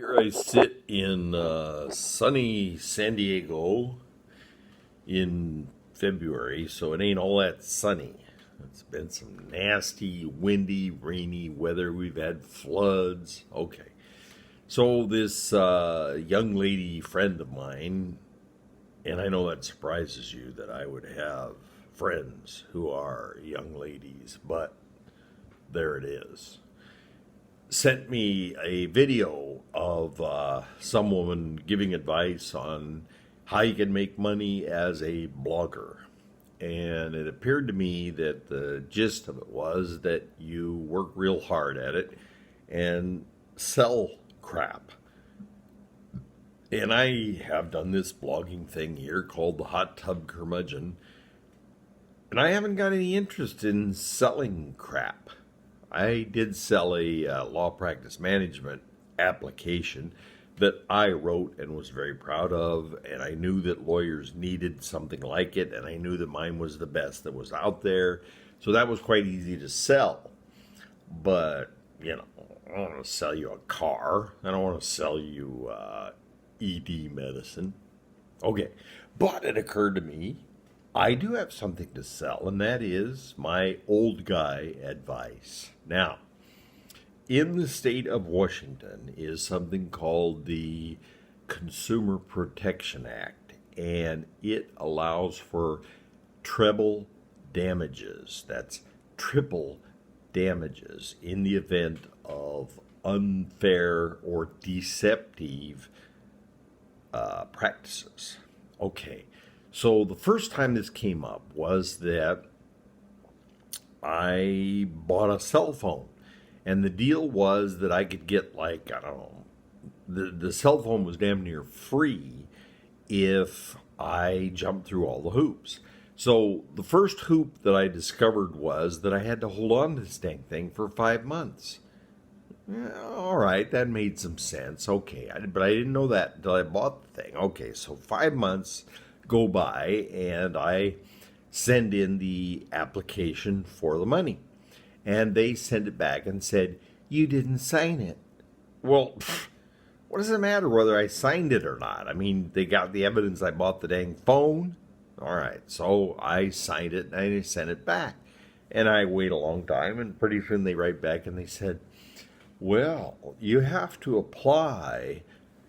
Here I sit in sunny San Diego in February, so it ain't all that sunny. It's been some nasty, windy, rainy weather. We've had floods. Okay. So, this young lady friend of mine, and I know that surprises you that I would have friends who are young ladies, but there it is, sent me a video of some woman giving advice on how you can make money as a blogger. And it appeared to me that the gist of it was that you work real hard at it and sell crap. And I have done this blogging thing here called the Hot Tub Curmudgeon, and I haven't got any interest in selling crap. I did sell a law practice management application that I wrote and was very proud of, and I knew that lawyers needed something like it, and I knew that mine was the best that was out there, so that was quite easy to sell. But, I don't want to sell you a car. I don't want to sell you ED medicine. Okay, but it occurred to me, I do have something to sell, and that is my old guy advice. Now, in the state of Washington is something called the Consumer Protection Act, and it allows for treble damages. That's triple damages in the event of unfair or deceptive practices. Okay. So the first time this came up was that I bought a cell phone. And the deal was that I could get, like, I don't know, the cell phone was damn near free if I jumped through all the hoops. So the first hoop that I discovered was that I had to hold on to this dang thing for 5 months. All right, that made some sense. Okay, but I didn't know that until I bought the thing. Okay, so 5 months go by, and I send in the application for the money. And they send it back and said, "You didn't sign it." Well, what does it matter whether I signed it or not? I mean, they got the evidence I bought the dang phone. All right, so I signed it and I sent it back. And I wait a long time, and pretty soon they write back and they said, "Well, you have to apply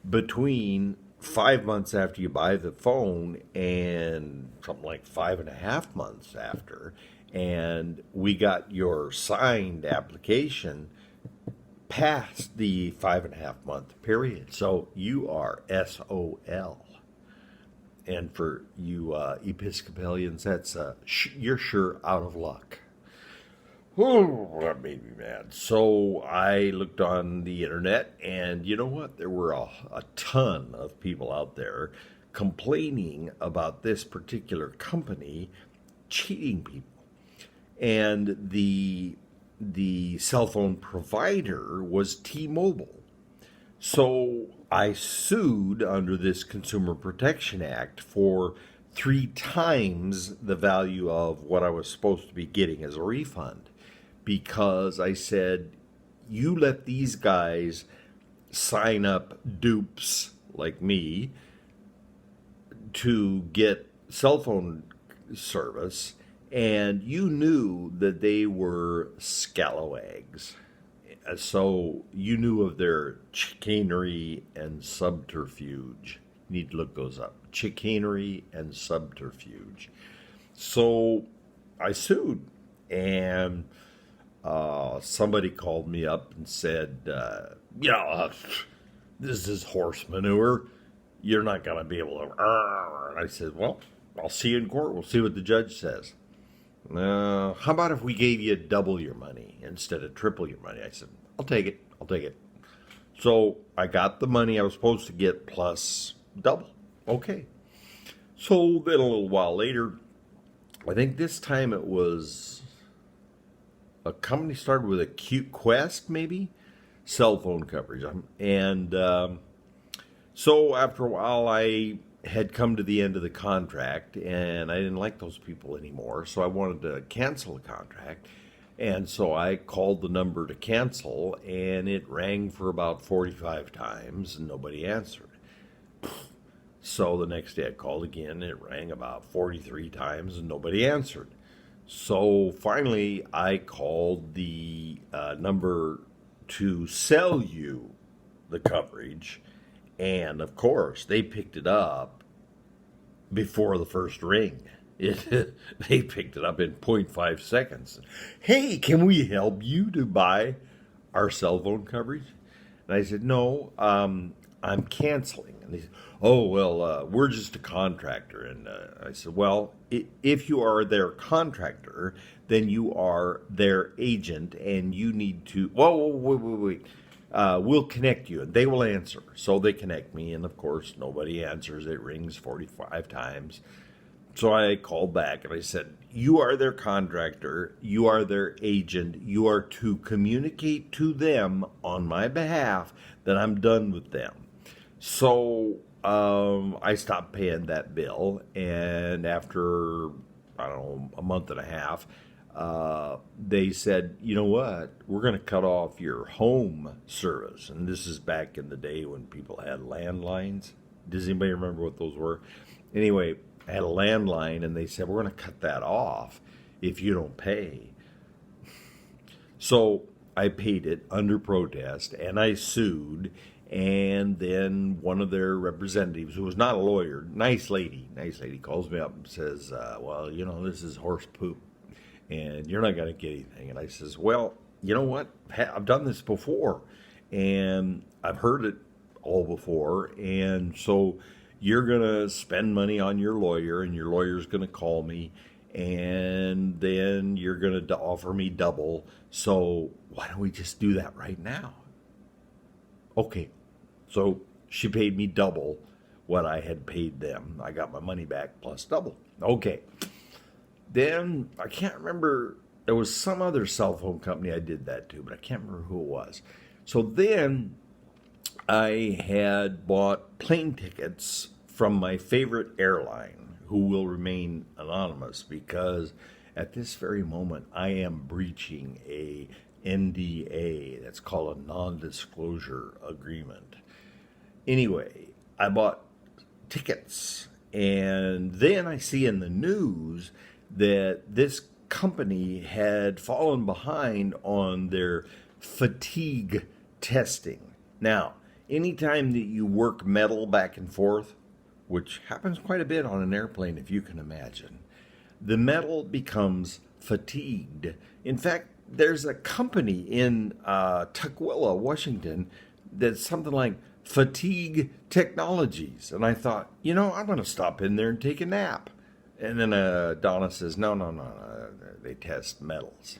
between 5 months after you buy the phone and something like 5.5 months after. And we got your signed application past the 5.5 month period. So you are SOL." And for you Episcopalians, that's you're sure out of luck. Oh, that made me mad. So I looked on the internet, and you know what? There were a ton of people out there complaining about this particular company cheating people. And the cell phone provider was T-Mobile. So I sued under this Consumer Protection Act for 3 times the value of what I was supposed to be getting as a refund, because I said, you let these guys sign up dupes like me to get cell phone service, and you knew that they were scalawags. So you knew of their chicanery and subterfuge. You need to look those up. Chicanery and subterfuge. So I sued, and somebody called me up and said, this is horse manure. You're not going to be able to. And I said, well, I'll see you in court. We'll see what the judge says. How about if we gave you double your money instead of triple your money? I said, I'll take it. So I got the money I was supposed to get plus double. Okay. So then a little while later, I think this time it was a company started with a cute Quest, maybe, cell phone coverage. And so after a while, I had come to the end of the contract, and I didn't like those people anymore, so I wanted to cancel the contract. And so I called the number to cancel, and it rang for about 45 times, and nobody answered. So the next day I called again, and it rang about 43 times, and nobody answered. So finally, I called the number to sell you the coverage, and of course, they picked it up before the first ring. They picked it up in .5 seconds. Hey, can we help you to buy our cell phone coverage? And I said, no, I'm canceling. And they said, oh, well, we're just a contractor. And I said, well, if you are their contractor, then you are their agent, and you need to, whoa, wait. We'll connect you, and they will answer. So they connect me, and of course, nobody answers. It rings 45 times. So I called back and I said, you are their contractor, you are their agent, you are to communicate to them on my behalf that I'm done with them. So I stopped paying that bill, and after, I don't know, a month and a half, they said, you know what, we're going to cut off your home service. And this is back in the day when people had landlines. Does anybody remember what those were? Anyway, I had a landline, and they said, we're going to cut that off if you don't pay. So I paid it under protest, and I sued. And then one of their representatives, who was not a lawyer, nice lady, calls me up and says, well, you know, this is horse poop, and you're not going to get anything. And I says, well, you know what? I've done this before, and I've heard it all before, and so you're going to spend money on your lawyer, and your lawyer's going to call me, and then you're going to offer me double. So why don't we just do that right now? Okay. So she paid me double what I had paid them. I got my money back plus double. Okay. Then I can't remember. There was some other cell phone company I did that to, but I can't remember who it was. So then I had bought plane tickets from my favorite airline, who will remain anonymous because at this very moment I am breaching a NDA. That's called a non-disclosure agreement. Anyway, I bought tickets, and then I see in the news that this company had fallen behind on their fatigue testing. Now, anytime that you work metal back and forth, which happens quite a bit on an airplane if you can imagine, the metal becomes fatigued. In fact, there's a company in Tukwila, Washington, that's something like Fatigue Technologies. And I thought, you know, I'm going to stop in there and take a nap. And then Donna says, no, they test metals.